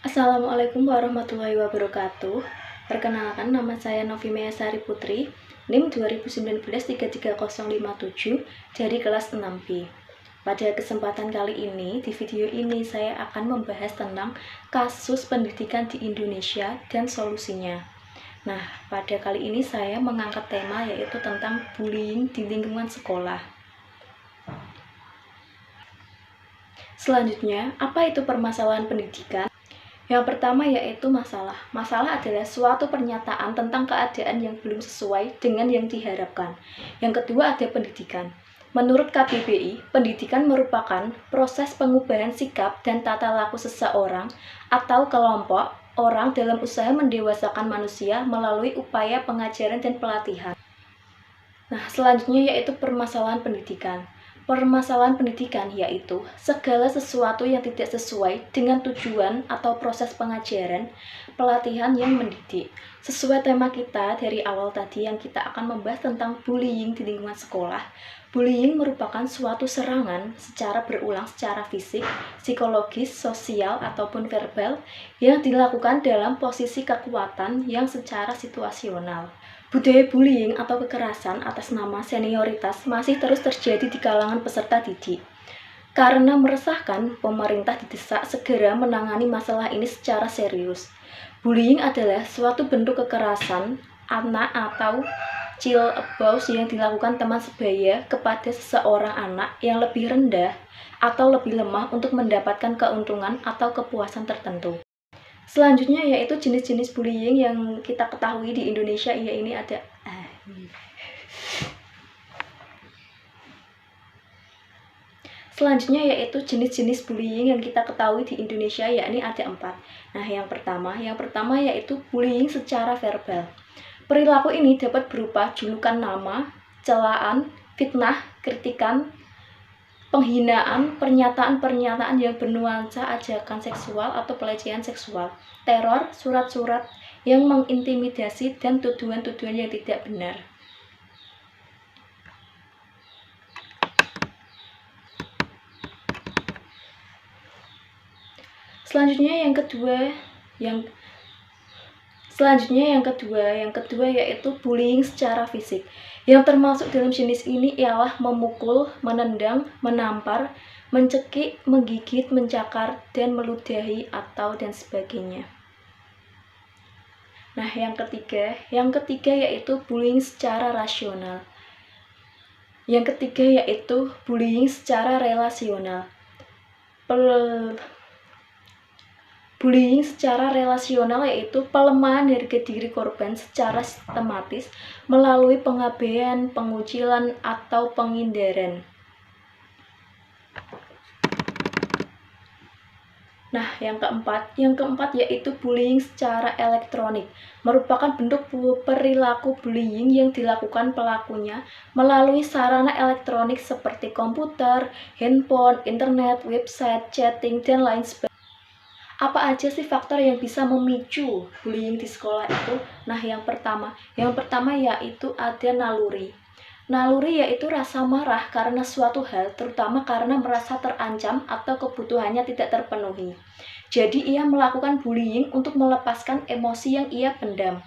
Assalamualaikum warahmatullahi wabarakatuh. Perkenalkan, nama saya Novi Measari Putri, NIM 2019-33057 dari kelas 6B. Pada kesempatan kali ini, di video ini saya akan membahas tentang kasus pendidikan di Indonesia dan solusinya. Nah, pada kali ini saya mengangkat tema yaitu tentang bullying di lingkungan sekolah. Selanjutnya, apa itu permasalahan pendidikan? Yang pertama yaitu masalah. Masalah adalah suatu pernyataan tentang keadaan yang belum sesuai dengan yang diharapkan. Yang kedua ada pendidikan. Menurut KBBI, pendidikan merupakan proses pengubahan sikap dan tata laku seseorang atau kelompok orang dalam usaha mendewasakan manusia melalui upaya pengajaran dan pelatihan. Nah, selanjutnya yaitu permasalahan pendidikan. Permasalahan pendidikan yaitu segala sesuatu yang tidak sesuai dengan tujuan atau proses pengajaran, pelatihan yang mendidik. Sesuai tema kita dari awal tadi yang kita akan membahas tentang bullying di lingkungan sekolah. Bullying merupakan suatu serangan secara berulang secara fisik, psikologis, sosial, ataupun verbal yang dilakukan dalam posisi kekuatan yang secara situasional. Budaya bullying atau kekerasan atas nama senioritas masih terus terjadi di kalangan peserta didik. Karena meresahkan, pemerintah didesak segera menangani masalah ini secara serius. Bullying adalah suatu bentuk kekerasan anak atau child abuse yang dilakukan teman sebaya kepada seseorang anak yang lebih rendah atau lebih lemah untuk mendapatkan keuntungan atau kepuasan tertentu. Selanjutnya yaitu jenis-jenis bullying yang kita ketahui di Indonesia, ini ada Selanjutnya yaitu jenis-jenis bullying yang kita ketahui di Indonesia, yakni ada 4. Nah, yang pertama yaitu bullying secara verbal. Perilaku ini dapat berupa julukan nama, celaan, fitnah, kritikan, penghinaan, pernyataan-pernyataan yang bernuansa ajakan seksual atau pelecehan seksual, teror, surat-surat yang mengintimidasi, dan tuduhan-tuduhan yang tidak benar. Selanjutnya yang kedua yaitu bullying secara fisik. Yang termasuk dalam jenis ini ialah memukul, menendang, menampar, mencekik, menggigit, mencakar, dan meludahi dan sebagainya. Nah, yang ketiga yaitu bullying secara rasional. Yang ketiga yaitu bullying secara relasional. Bullying secara relasional yaitu pelemahan harga diri korban secara sistematis melalui pengabaian, pengucilan, atau penghindaran. Nah, yang keempat yaitu bullying secara elektronik, merupakan bentuk perilaku bullying yang dilakukan pelakunya melalui sarana elektronik seperti komputer, handphone, internet, website, chatting, dan lain sebagainya. Apa aja sih faktor yang bisa memicu bullying di sekolah itu? Nah, yang pertama yaitu ada naluri. Naluri yaitu rasa marah karena suatu hal, terutama karena merasa terancam atau kebutuhannya tidak terpenuhi. Jadi ia melakukan bullying untuk melepaskan emosi yang ia pendam.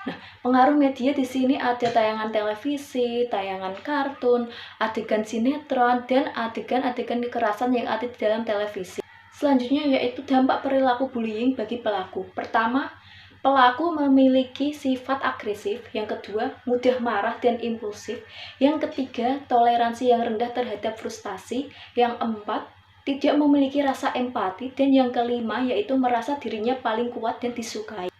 Nah, pengaruh media di sini ada tayangan televisi, tayangan kartun, adegan sinetron, dan adegan-adegan kekerasan yang ada di dalam televisi. Selanjutnya yaitu dampak perilaku bullying bagi pelaku. Pertama, pelaku memiliki sifat agresif. Yang kedua, mudah marah dan impulsif. Yang ketiga, toleransi yang rendah terhadap frustasi. Yang keempat, tidak memiliki rasa empati. Dan yang kelima yaitu merasa dirinya paling kuat dan disukai.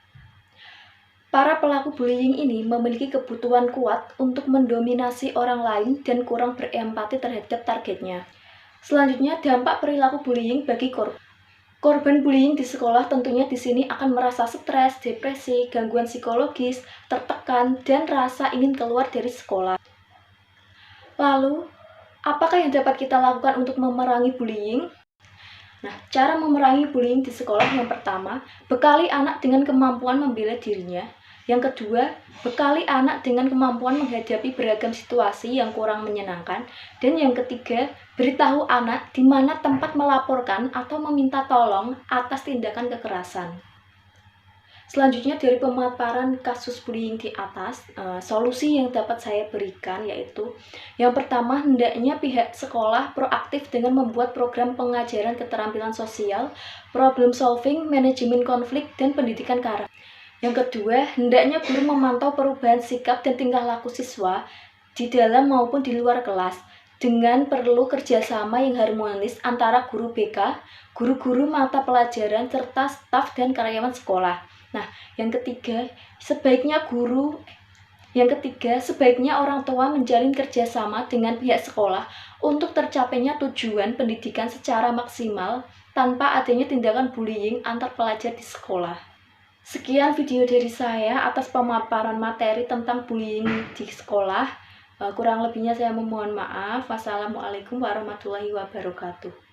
Para pelaku bullying ini memiliki kebutuhan kuat untuk mendominasi orang lain dan kurang berempati terhadap targetnya. Selanjutnya, dampak perilaku bullying bagi korban. Korban bullying di sekolah tentunya di sini akan merasa stres, depresi, gangguan psikologis, tertekan, dan rasa ingin keluar dari sekolah. Lalu, apakah yang dapat kita lakukan untuk memerangi bullying? Nah, cara memerangi bullying di sekolah yang pertama, bekali anak dengan kemampuan membela dirinya. Yang kedua, bekali anak dengan kemampuan menghadapi beragam situasi yang kurang menyenangkan. Dan yang ketiga, beritahu anak di mana tempat melaporkan atau meminta tolong atas tindakan kekerasan. Selanjutnya dari pemaparan kasus bullying di atas, solusi yang dapat saya berikan yaitu yang pertama, hendaknya pihak sekolah proaktif dengan membuat program pengajaran keterampilan sosial, problem solving, manajemen konflik, dan pendidikan karakter. Yang kedua, hendaknya guru memantau perubahan sikap dan tingkah laku siswa di dalam maupun di luar kelas dengan perlu kerjasama yang harmonis antara guru BK, guru-guru mata pelajaran, serta staf dan karyawan sekolah. Nah, yang ketiga, sebaiknya orang tua menjalin kerjasama dengan pihak sekolah untuk tercapainya tujuan pendidikan secara maksimal tanpa adanya tindakan bullying antar pelajar di sekolah. Sekian video dari saya atas pemaparan materi tentang bullying di sekolah. Kurang lebihnya saya memohon maaf. Wassalamualaikum warahmatullahi wabarakatuh.